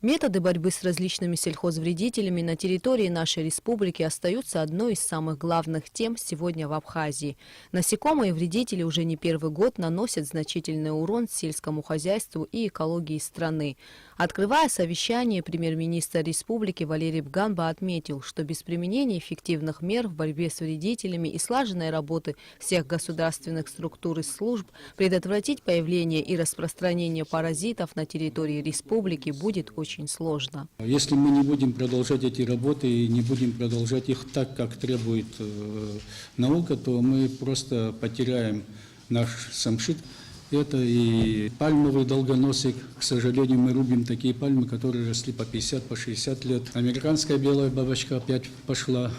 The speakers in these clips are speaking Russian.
Методы борьбы с различными сельхозвредителями на территории нашей республики остаются одной из самых главных тем сегодня в Абхазии. Насекомые вредители уже не первый год наносят значительный урон сельскому хозяйству и экологии страны. Открывая совещание, премьер-министр республики Валерий Бганба отметил, что без применения эффективных мер в борьбе с вредителями и слаженной работы всех государственных структур и служб предотвратить появление и распространение паразитов на территории республики будет очень сложно. Если мы не будем продолжать эти работы и не будем продолжать их так, как требует наука, то мы просто потеряем наш самшит. Это и пальмовый долгоносик. К сожалению, мы рубим такие пальмы, которые росли по 50, по 60 лет. Американская белая бабочка опять пошла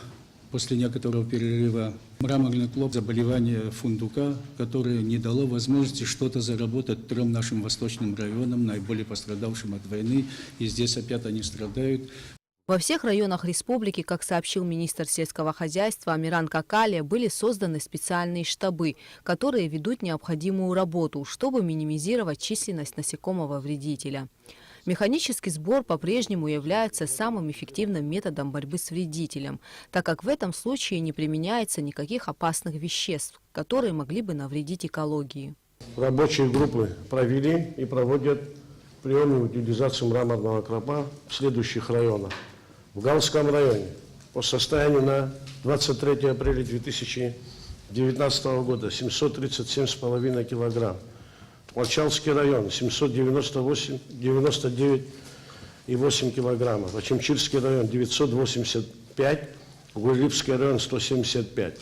после некоторого перерыва. Мраморный клоп, заболевание фундука, которое не дало возможности что-то заработать трем нашим восточным районам, наиболее пострадавшим от войны. И здесь опять они страдают. Во всех районах республики, как сообщил министр сельского хозяйства Амиран Какалия, были созданы специальные штабы, которые ведут необходимую работу, чтобы минимизировать численность насекомого вредителя. Механический сбор по-прежнему является самым эффективным методом борьбы с вредителем, так как в этом случае не применяется никаких опасных веществ, которые могли бы навредить экологии. Рабочие группы провели и проводят прием и утилизацию мраморного клопа в следующих районах. В Галском районе по состоянию на 23 апреля 2019 года 737,5 килограмм. Мочалский район 798,99,8 килограммов. Ачимчирский район 985, Гурлипский район 175.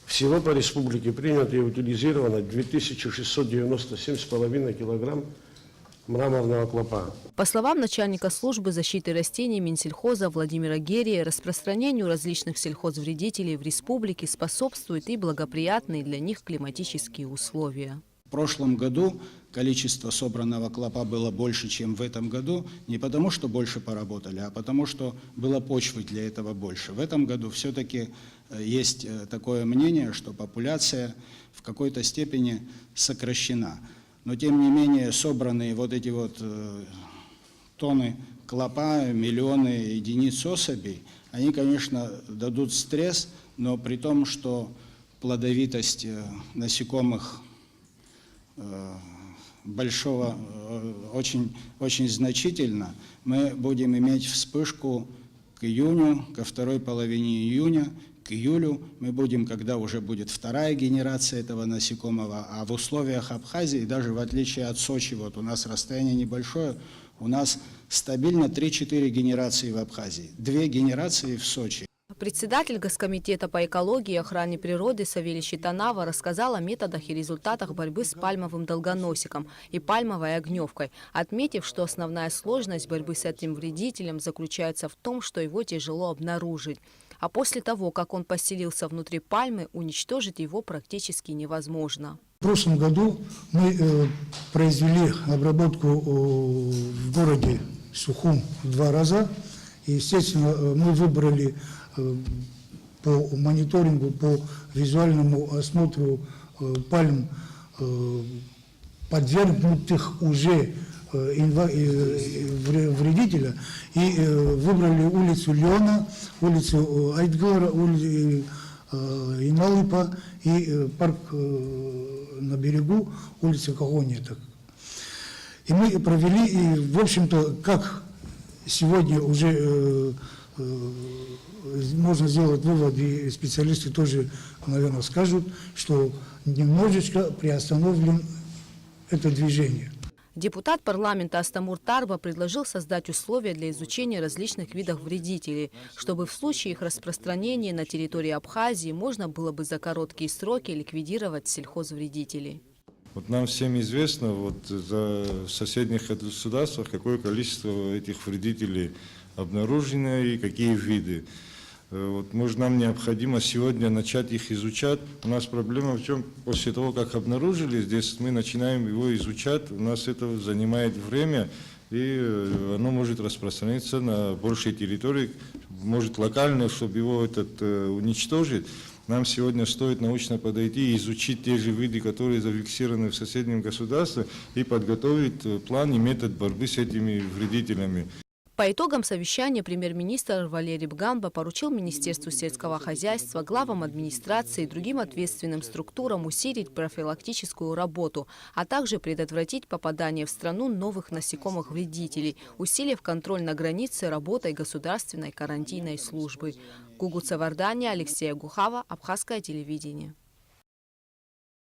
Всего по республике принято и утилизировано 2697,5 килограмм мраморного клопа. По словам начальника службы защиты растений Минсельхоза Владимира Герия, распространению различных сельхозвредителей в республике способствуют и благоприятные для них климатические условия. В прошлом году количество собранного клопа было больше, чем в этом году, не потому что больше поработали, а потому что было почвы для этого больше. В этом году все-таки есть такое мнение, что популяция в какой-то степени сокращена. Но тем не менее собранные вот эти вот тонны клопа, миллионы единиц особей, они, конечно, дадут стресс, но при том, что плодовитость насекомых большого, очень значительно, мы будем иметь вспышку к июню, ко второй половине июня, к июлю мы будем, когда уже будет вторая генерация этого насекомого, а в условиях Абхазии, даже в отличие от Сочи, вот у нас расстояние небольшое, у нас стабильно 3-4 генерации в Абхазии, 2 генерации в Сочи. Председатель Госкомитета по экологии и охране природы Савелий Щитанава рассказал о методах и результатах борьбы с пальмовым долгоносиком и пальмовой огневкой, отметив, что основная сложность борьбы с этим вредителем заключается в том, что его тяжело обнаружить. А после того, как он поселился внутри пальмы, уничтожить его практически невозможно. В прошлом году мы произвели обработку в городе Сухум 2 раза. И, естественно, мы выбрали по мониторингу, по визуальному осмотру пальм, подвергнутых уже вредителя, и выбрали улицу Леона, улицу Айтгора, улицу Иналыпа и парк на берегу, улица Когонья. И мы провели, и, в общем-то, как сегодня уже можно сделать вывод, и специалисты тоже, наверное, скажут, что немножечко приостановлен это движение. Депутат парламента Астамур Тарба предложил создать условия для изучения различных видов вредителей, чтобы в случае их распространения на территории Абхазии можно было бы за короткие сроки ликвидировать сельхозвредителей. Вот нам всем известно, вот в соседних государствах, какое количество этих вредителей обнаружено и какие виды. Вот, может, нам необходимо сегодня начать их изучать. У нас проблема в чем? После того, как обнаружили, здесь мы начинаем его изучать, у нас это занимает время, и оно может распространиться на большей территории, может локально, чтобы его уничтожить. Нам сегодня стоит научно подойти и изучить те же виды, которые зафиксированы в соседнем государстве, и подготовить план и метод борьбы с этими вредителями. По итогам совещания премьер-министр Валерий Бгамба поручил Министерству сельского хозяйства, главам администрации и другим ответственным структурам усилить профилактическую работу, а также предотвратить попадание в страну новых насекомых-вредителей, усилив контроль на границе работой государственной карантинной службы. Гугуца Вардания, Алексея Гухава, Абхазское телевидение.